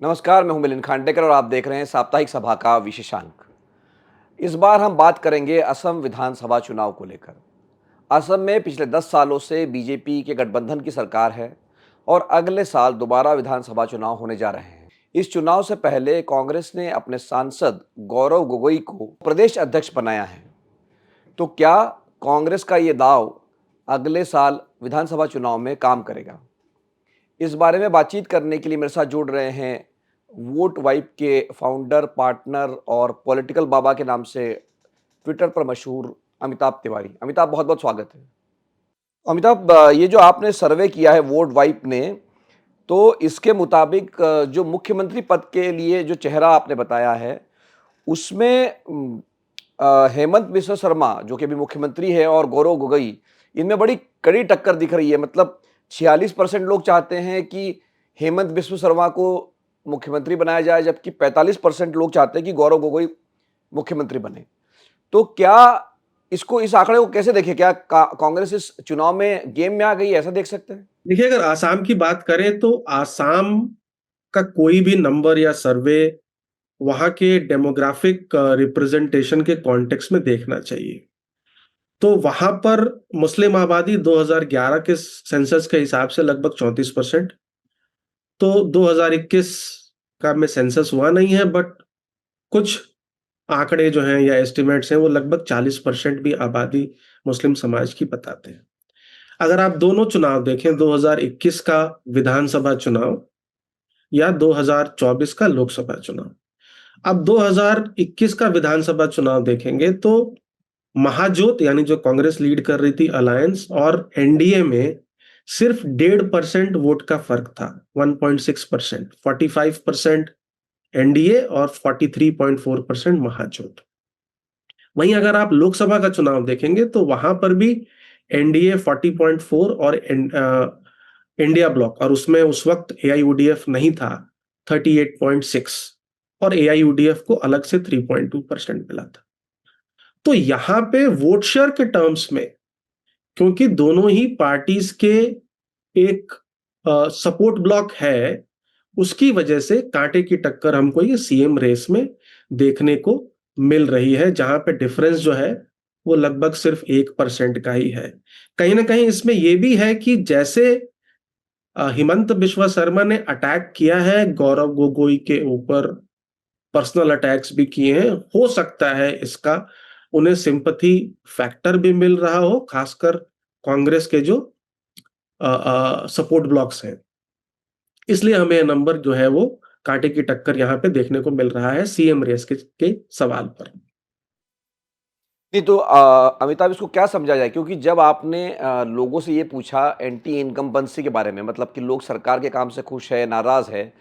नमस्कार, मैं हूं मिलिंद खांडेकर और आप देख रहे हैं साप्ताहिक सभा का विशेषांक। इस बार हम बात करेंगे असम विधानसभा चुनाव को लेकर। असम में पिछले 10 सालों से बीजेपी के गठबंधन की सरकार है और अगले साल दोबारा विधानसभा चुनाव होने जा रहे हैं। इस चुनाव से पहले कांग्रेस ने अपने सांसद गौरव गोगोई को प्रदेश अध्यक्ष बनाया है। तो क्या कांग्रेस का ये दाव अगले साल विधानसभा चुनाव में काम करेगा? इस बारे में बातचीत करने के लिए मेरे साथ जुड़ रहे हैं वोट वाइब के फाउंडर, पार्टनर और पॉलिटिकल बाबा के नाम से ट्विटर पर मशहूर अमिताभ तिवारी। अमिताभ, बहुत-बहुत स्वागत है। अमिताभ, ये जो आपने सर्वे किया है वोट वाइब ने, तो इसके मुताबिक जो मुख्यमंत्री पद के लिए जो चेहरा आपने बताया है, उसमें हेमंत बिस्वा शर्मा जो कि अभी मुख्यमंत्री है और गौरव गोगोई, इनमें बड़ी कड़ी टक्कर दिख रही है। मतलब 46% लोग चाहते हैं कि हेमंत बिस्वा शर्मा को मुख्यमंत्री बनाया जाए, जबकि 45% लोग चाहते हैं कि गौरव गोगोई मुख्यमंत्री बने। तो क्या इसको, इस आंकड़े को कैसे देखें? क्या कांग्रेस इस चुनाव में गेम में आ गई है, ऐसा देख सकते हैं? देखिए, अगर आसाम की बात करें तो आसाम का कोई भी नंबर या सर्वे वहां के डेमोग्राफिक रिप्रेजेंटेशन के कॉन्टेक्स्ट में देखना चाहिए। तो वहां पर मुस्लिम आबादी 2011 के सेंसस के हिसाब से लगभग 34%। तो 2021 का में सेंसस हुआ नहीं है, बट कुछ आंकड़े जो हैं या एस्टिमेट्स हैं वो लगभग 40% भी आबादी मुस्लिम समाज की बताते हैं। अगर आप दोनों चुनाव देखें, 2021 का विधानसभा चुनाव या 2024 का लोकसभा चुनाव। अब 2021 का विधानसभा चुनाव देखेंगे तो महाजोत यानी जो कांग्रेस लीड कर रही थी अलायंस और एनडीए में सिर्फ 1.5% वोट का फर्क था। 1.6%, 45% एनडीए और 43.4% महाजोत। वहीं अगर आप लोकसभा का चुनाव देखेंगे तो वहां पर भी एनडीए 40.4 और इंडिया ब्लॉक, और उसमें उस वक्त एआईयूडीएफ नहीं था, 38.6, और एआईयूडीएफ को अलग से 3.2% मिला था। तो यहां पे वोट शेयर के टर्म्स में, क्योंकि दोनों ही पार्टीज के एक सपोर्ट ब्लॉक है, उसकी वजह से कांटे की टक्कर हमको ये सीएम रेस में देखने को मिल रही है, जहां पे डिफरेंस जो है वो लगभग सिर्फ 1% का ही है। कहीं ना कहीं इसमें यह भी है कि जैसे हिमंत बिश्वा शर्मा ने अटैक किया है गौरव गोगोई के ऊपर, पर्सनल अटैक्स भी किए हैं, हो सकता है इसका उन्हें सिंपैथी फैक्टर भी मिल रहा हो, खासकर कांग्रेस के जो सपोर्ट ब्लॉक्स हैं। इसलिए हमें यह नंबर जो है वो कांटे की टक्कर यहाँ पे देखने को मिल रहा है सीएम रेस के सवाल पर। नहीं तो अमिताभ, इसको क्या समझा जाए? क्योंकि जब आपने लोगों से ये पूछा एंटी इनकम्बेंसी के बारे में, मतलब कि लोग सरकार के काम से खुश है, नाराज है,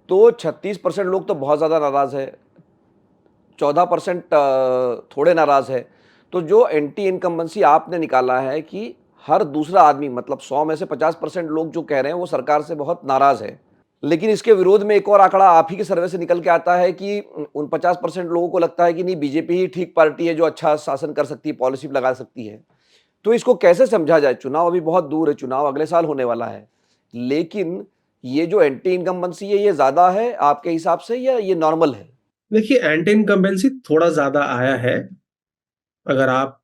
तो 36% लोग तो बहुत ज़्यादा नाराज है, 14% थोड़े नाराज है। तो जो एंटी इनकम्बेंसी आपने निकाला है कि हर दूसरा आदमी, मतलब 100 में से 50% लोग जो कह रहे हैं वो सरकार से बहुत नाराज है। लेकिन इसके विरोध में एक और आंकड़ा आप ही के सर्वे से निकल के आता है कि उन 50% लोगों को लगता है कि नहीं, बीजेपी ही ठीक पार्टी है जो अच्छा शासन कर सकती है, पॉलिसी लगा सकती है। तो इसको कैसे समझा जाए? चुनाव अभी बहुत दूर है, चुनाव अगले साल होने वाला है, लेकिन ये जो एंटी इनकम्बेंसी है ये ज्यादा है आपके हिसाब से या ये नॉर्मल है? देखिए, एंटी इनकम्बेंसी थोड़ा ज्यादा आया है अगर आप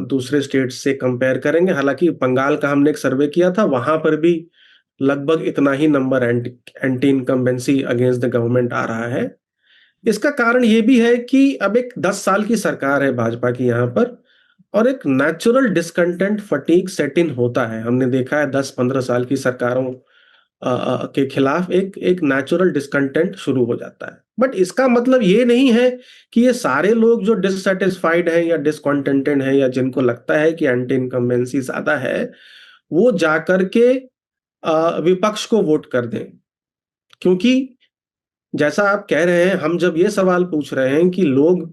दूसरे स्टेट से कंपेयर करेंगे। हालांकि बंगाल का हमने एक सर्वे किया था, वहां पर भी लगभग इतना ही number anti incumbency against the government आ रहा है। इसका कारण ये भी है कि अब एक 10 साल की सरकार है भाजपा की यहाँ पर, और एक नेचुरल डिस्कंटेंट फटीग सेट इन होता है। हमने देखा है 10-15 साल की सरकारों के खिलाफ एक एक नेचुरल डिस्कंटेंट शुरू हो जाता है। बट इसका मतलब ये नहीं है कि ये सारे लोग जो डिससेटिस्फाइड हैं या डिसकंटेंटेड हैं या जिनको लगता है कि एंटी इनकम्बेंसी ज्यादा है, वो जाकर के विपक्ष को वोट कर दें। क्योंकि जैसा आप कह रहे हैं, हम जब ये सवाल पूछ रहे हैं कि लोग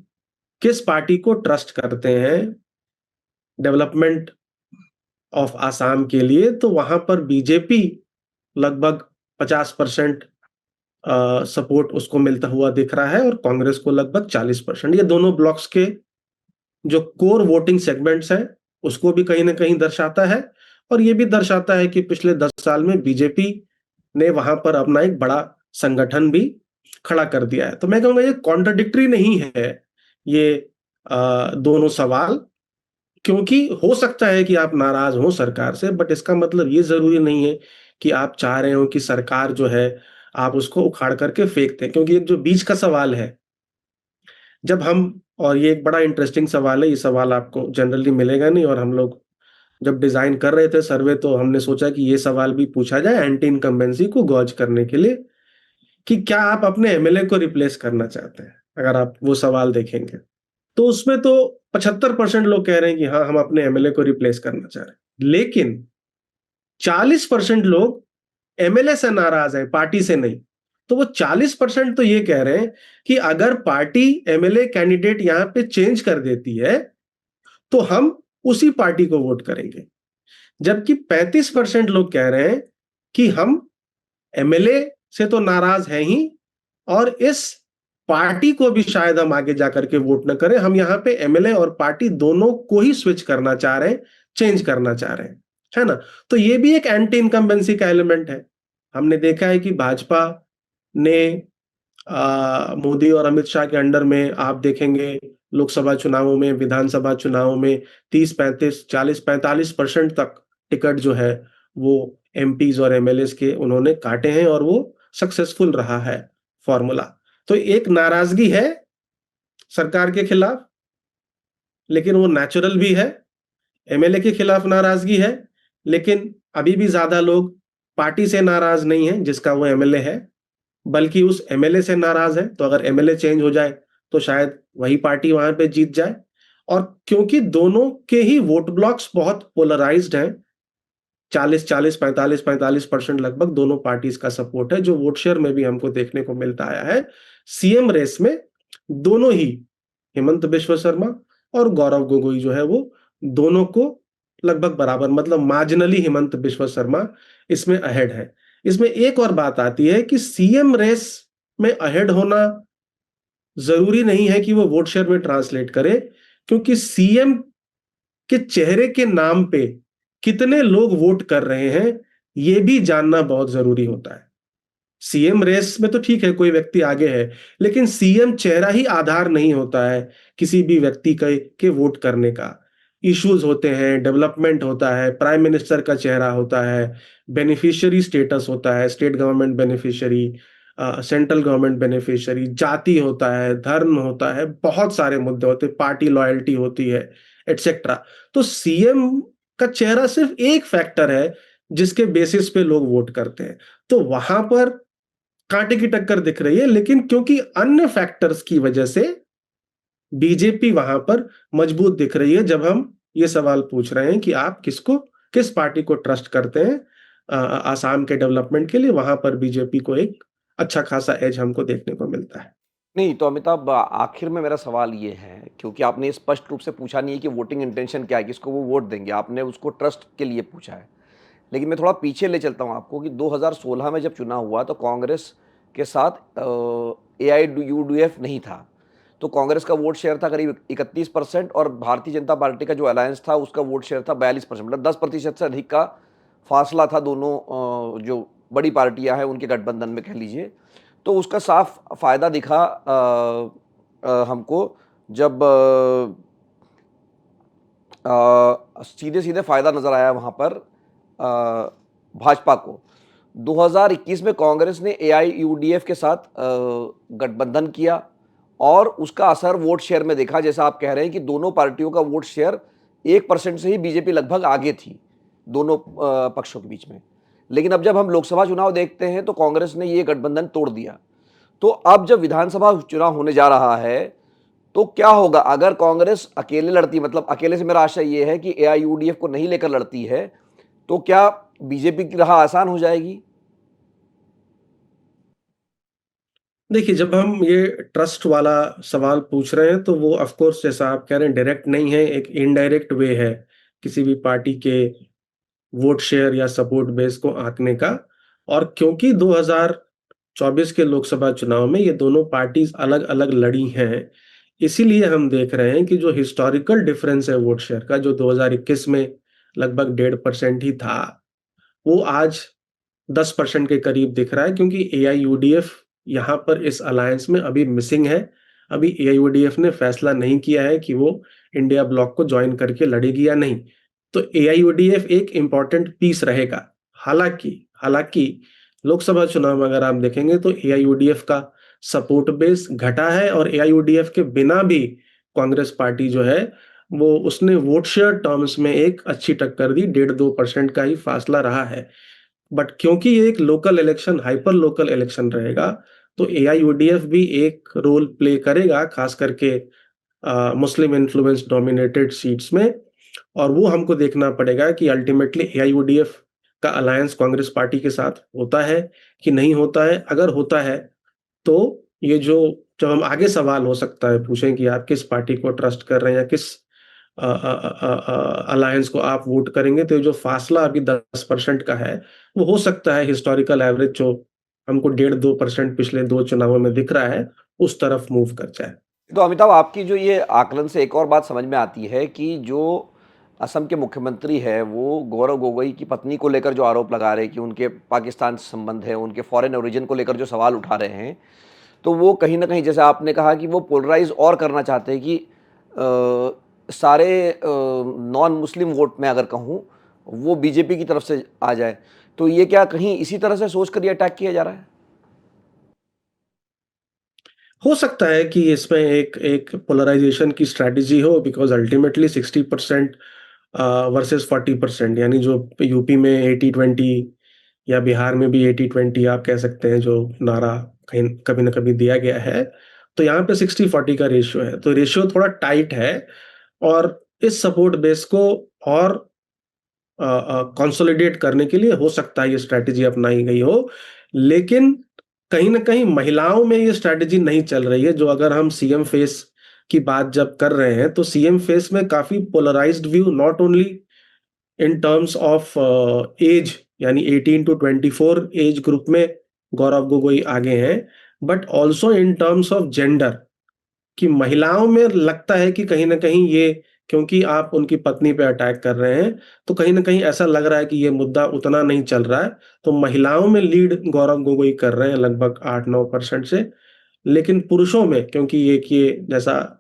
किस पार्टी को ट्रस्ट करते हैं डेवलपमेंट ऑफ आसाम के लिए, तो वहां पर बीजेपी लगभग 50% सपोर्ट उसको मिलता हुआ दिख रहा है और कांग्रेस को लगभग 40%। ये दोनों ब्लॉक्स के जो कोर वोटिंग सेगमेंट्स हैं उसको भी कहीं ना कहीं दर्शाता है, और ये भी दर्शाता है कि पिछले 10 साल में बीजेपी ने वहां पर अपना एक बड़ा संगठन भी खड़ा कर दिया है। तो मैं कहूँगा ये कॉन्ट्राडिक्टरी नहीं है ये दोनों सवाल, क्योंकि हो सकता है कि आप नाराज हो सरकार से, बट इसका मतलब ये ज़रूरी नहीं है कि आप चाह रहे हो कि सरकार जो है आप उसको उखाड़ करके फेंक दें। क्योंकि एक जो बीच का सवाल है, जब हम और ये एक बड़ा इंटरेस्टिंग सवाल है, ये सवाल आपको जनरली मिलेगा नहीं, और हम लोग जब डिज़ाइन कर रहे थे सर्वे तो हमने सोचा कि ये सवाल भी पूछा जाए एंटी इनकम्बेंसी को गॉज करने के लिए, कि क्या आप अपने एमएलए को रिप्लेस करना चाहते हैं? अगर आप वो सवाल देखेंगे, तो उसमें तो 75% लोग कह रहे हैं कि हाँ, हम अपने एमएलए को रिप्लेस करना चाह रहे हैं। लेकिन 40% लोग एमएलए से नाराज हैं, पार्टी से नहीं। तो वो 40% तो ये कह रहे हैं कि अगर पार्टी एमएलए कैंडिडेट यहाँ पे चेंज कर देती है, तो हम उसी पार्टी को वोट करेंगे। जबकि 35% लोग कह रहे हैं कि हम एमएलए से तो नाराज हैं ही, और इस पार्टी को भी शायद हम आगे जाकर के वोट न करें। हम यहाँ पे एमएलए और पार्टी दोनों को ही स्विच करना चाह रहे हैं, चेंज करना चाह रहे हैं, है ना? तो ये भी एक एंटी इनकम्बेंसी का एलिमेंट है। हमने देखा है कि भाजपा ने मोदी और अमित शाह के अंडर में आप देखेंगे लोकसभा चुनावों में, विधानसभा चुनावों में 30, 35, 40, 45% तक टिकट जो है वो एमपीज और एमएलएस के उन्होंने काटे हैं, और वो सक्सेसफुल रहा है फॉर्मूला। तो एक नाराजगी है सरकार के खिलाफ, लेकिन वो नेचुरल भी है। एमएलए के खिलाफ नाराजगी है, लेकिन अभी भी ज्यादा लोग पार्टी से नाराज नहीं है जिसका वो एमएलए है, बल्कि उस एमएलए से नाराज है। तो अगर एमएलए चेंज हो जाए तो शायद वही पार्टी वहां पे जीत जाए। और क्योंकि दोनों के ही वोट ब्लॉक्स बहुत पोलराइज्ड हैं, 40-40, 45-45% लगभग दोनों पार्टीज का सपोर्ट है, जो वोट शेयर में भी हमको देखने को मिलता आया है। सीएम रेस में दोनों ही, हेमंत बिश्व शर्मा और गौरव गोगोई जो है वो दोनों को लगभग बराबर, मतलब मार्जिनली हेमंत बिश्व शर्मा इसमें अहेड है। इसमें एक और बात आती है कि सीएम रेस में अहेड होना जरूरी नहीं है कि वो वोट शेयर में ट्रांसलेट करे, क्योंकि सीएम के चेहरे के नाम पे कितने लोग वोट कर रहे हैं ये भी जानना बहुत जरूरी होता है। सीएम रेस में तो ठीक है कोई व्यक्ति आगे है, लेकिन सीएम चेहरा ही आधार नहीं होता है किसी भी व्यक्ति के वोट करने का। इश्यूज होते हैं, डेवलपमेंट होता है, प्राइम मिनिस्टर का चेहरा होता है, बेनिफिशियरी स्टेटस होता है, state government beneficiary, central government beneficiary, जाति होता है, धर्म होता है, बहुत सारे मुद्दे होते हैं, पार्टी लॉयल्टी होती है, एटसेट्रा। तो सीएम का चेहरा सिर्फ एक फैक्टर है जिसके बेसिस पे लोग वोट करते हैं। तो वहां पर कांटे की टक्कर दिख रही है, लेकिन क्योंकि अन्य फैक्टर्स की वजह से बीजेपी वहां पर मजबूत दिख रही है। जब हम ये सवाल पूछ रहे हैं कि आप किस पार्टी को ट्रस्ट करते हैं आसाम के डेवलपमेंट के लिए, वहां पर बीजेपी को एक अच्छा खासा एज हमको देखने को मिलता है। नहीं, तो अमिताभ आखिर में मेरा सवाल ये है, क्योंकि आपने स्पष्ट रूप से पूछा नहीं है कि वोटिंग इंटेंशन क्या है, किसको वो वोट देंगे, आपने उसको ट्रस्ट के लिए पूछा है। लेकिन मैं थोड़ा पीछे ले चलता हूँ आपको कि 2016 में जब चुनाव हुआ तो कांग्रेस के साथ एआईयूडीएफ नहीं था, तो कांग्रेस का वोट शेयर था करीब 31% और भारतीय जनता पार्टी का जो अलायंस था उसका वोट शेयर था 42%, मतलब 10% से अधिक का फासला था दोनों जो बड़ी पार्टियां हैं उनके गठबंधन में कह लीजिए। तो उसका साफ फायदा दिखा हमको जब सीधे सीधे फायदा नजर आया वहां पर भाजपा को। 2021 में कांग्रेस ने एआईयूडीएफ के साथ गठबंधन किया और उसका असर वोट शेयर में देखा। जैसा आप कह रहे हैं कि दोनों पार्टियों का वोट शेयर 1% से ही बीजेपी लगभग आगे थी दोनों पक्षों के बीच में। लेकिन अब जब हम लोकसभा चुनाव देखते हैं तो कांग्रेस ने ये गठबंधन तोड़ दिया। तो अब जब विधानसभा चुनाव होने जा रहा है तो क्या होगा अगर कांग्रेस अकेले लड़ती, मतलब अकेले से मेरा आशय ये है कि एआईयूडीएफ को नहीं लेकर लड़ती है, तो क्या बीजेपी की राह आसान हो जाएगी? देखिए, जब हम ये ट्रस्ट वाला सवाल पूछ रहे हैं तो वो ऑफ कोर्स जैसा आप कह रहे हैं डायरेक्ट नहीं है, एक इनडायरेक्ट वे है किसी भी पार्टी के वोट शेयर या सपोर्ट बेस को आंकने का। और क्योंकि 2024 के लोकसभा चुनाव में ये दोनों पार्टीज अलग-अलग लड़ी हैं, इसीलिए हम देख रहे हैं कि जो हिस्टोरिकल डिफरेंस है वोट शेयर का, जो 2021 में लगभग 1.5% ही था, वो आज 10% के करीब दिख रहा है, क्योंकि एआईयूडीएफ यहाँ पर इस अलायंस में अभी मिसिंग है। अभी एआईयूडीएफ ने फैसला नहीं किया है कि वो इंडिया ब्लॉक को ज्वाइन करके लड़ेगी या नहीं। तो एआईयूडीएफ एक इम्पॉर्टेंट पीस रहेगा। हालांकि हालांकि लोकसभा चुनाव में अगर आप देखेंगे तो एआईयूडीएफ का सपोर्ट बेस घटा है, और एआईयूडीएफ के बिना भी कांग्रेस पार्टी जो है वो उसने वोट शेयर टर्म्स में एक अच्छी टक्कर दी, 1.5-2% का ही फासला रहा है। बट क्योंकि ये एक local election, hyper local election रहेगा, तो एआईयूडीएफ भी एक रोल प्ले करेगा, खास करके मुस्लिम इन्फ्लुएंस डोमिनेटेड सीट्स में। और वो हमको देखना पड़ेगा कि अल्टीमेटली एआईयूडीएफ का अलायंस कांग्रेस पार्टी के साथ होता है कि नहीं होता है। अगर होता है तो ये जो जब हम आगे सवाल हो सकता है पूछें कि आप किस पार्टी को ट्रस्ट कर रहे हैं या किस अलायंस को आप वोट करेंगे, तो ये जो फासला अभी 10% का है, वो हो सकता है हिस्टोरिकल एवरेज जो हमको 1.5-2% पिछले 2 चुनावों में दिख रहा है, उस तरफ मूव कर जाए। तो अमिताभ, आपकी जो ये आकलन से एक और बात समझ में आती है कि जो असम के मुख्यमंत्री है वो गौरव गोगोई की पत्नी को लेकर जो आरोप लगा रहे हैं कि उनके पाकिस्तान से संबंध है, उनके फॉरेन ओरिजिन को लेकर जो सवाल उठा रहे हैं, तो वो कहीं ना कहीं, जैसे आपने कहा, कि वो पोलराइज और करना चाहते हैं कि सारे नॉन मुस्लिम वोट में अगर कहूँ वो बीजेपी की तरफ से आ जाए। तो ये क्या कहीं इसी तरह से सोच कर ये अटैक किया जा रहा है? हो सकता है कि इसमें एक एक पोलराइजेशन की स्ट्रैटेजी हो, बिकॉज अल्टीमेटली 60% वर्सेस 40%, यानी जो यूपी में 80-20 या बिहार में भी 80-20 आप कह सकते हैं, जो नारा कहीं कभी ना कभी दिया गया है, तो यहाँ पे 60-40 का रेशियो है, तो रेशियो थोड़ा टाइट है। और इस सपोर्ट बेस को और कंसोलिडेट करने के लिए हो सकता है ये स्ट्रैटेजी अपनाई गई हो। लेकिन कहीं न कहीं महिलाओं में ये स्ट्रैटेजी नहीं चल रही है। जो अगर हम सीएम फेस की बात जब कर रहे हैं, तो सीएम फेस में काफ़ी polarised view, not only in terms of age, यानी 18 टू 24 एज ग्रुप में गौरव गोगोई आगे हैं, but also in terms of gender, कि महिलाओं में लगता है कि कहीं न कहीं ये, क्योंकि आप उनकी पत्नी पे अटैक कर रहे हैं, तो कहीं न कहीं ऐसा लग रहा है कि ये मुद्दा उतना नहीं चल रहा है। तो महिलाओं में लीड गौरव गोगोई कर रहे हैं लगभग 8-9% से। लेकिन पुरुषों में, क्योंकि ये जैसा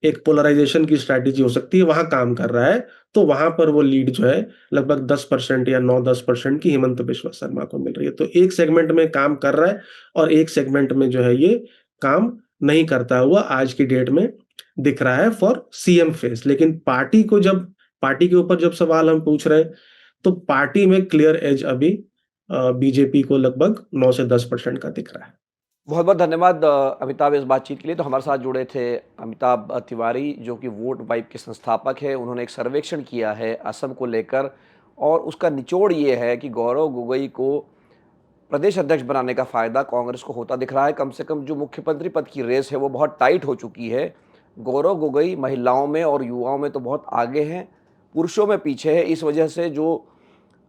एक पोलराइजेशन की स्ट्रैटेजी हो सकती है, वहाँ काम कर रहा है, तो वहाँ पर वो लीड जो है लगभग 10% या 9-10% की हिमंत बिस्वा शर्मा को मिल रही है। तो एक सेगमेंट में काम कर रहा है और एक सेगमेंट में जो है ये काम नहीं करता हुआ आज की डेट में दिख रहा है फॉर सीएम फेस। लेकिन पार्टी के ऊपर जब सवाल हम पूछ रहे हैं, तो पार्टी में क्लियर एज अभी बीजेपी को लगभग 9 से 10% का दिख रहा है। बहुत बहुत धन्यवाद अमिताभ, इस बातचीत के लिए। तो हमारे साथ जुड़े थे अमिताभ तिवारी, जो कि वोट वाइब के संस्थापक है। उन्होंने एक सर्वेक्षण किया है असम को लेकर, और उसका निचोड़ ये है कि गौरव गोगोई को प्रदेश अध्यक्ष बनाने का फ़ायदा कांग्रेस को होता दिख रहा है। कम से कम जो मुख्यमंत्री पद की रेस है वो बहुत टाइट हो चुकी है। गौरव गोगोई महिलाओं में और युवाओं में तो बहुत आगे हैं, पुरुषों में पीछे है। इस वजह से जो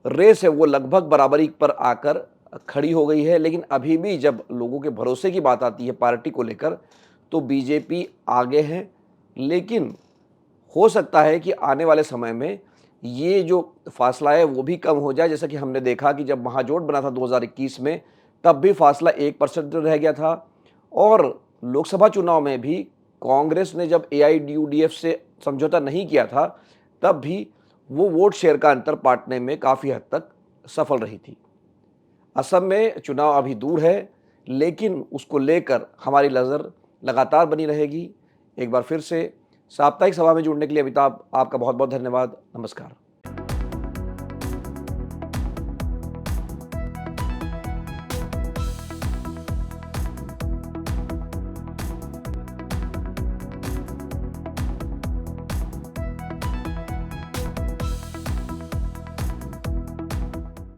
रेस है वो लगभग बराबरी पर आकर खड़ी हो गई है। लेकिन अभी भी जब लोगों के भरोसे की बात आती है पार्टी को लेकर, तो बीजेपी आगे है। लेकिन हो सकता है कि आने वाले समय में ये जो फासला है वो भी कम हो जाए। जैसा कि हमने देखा कि जब महाजोट बना था 2021 में, तब भी फासला 1% रह गया था। और लोकसभा चुनाव में भी कांग्रेस ने जब एआईयूडीएफ से समझौता नहीं किया था, तब भी वो वोट शेयर का अंतर पाटने में काफ़ी हद तक सफल रही थी। असम में चुनाव अभी दूर है, लेकिन उसको लेकर हमारी नज़र लगातार बनी रहेगी। एक बार फिर से साप्ताहिक सभा में जुड़ने के लिए अमिताभ, आपका बहुत बहुत धन्यवाद। नमस्कार।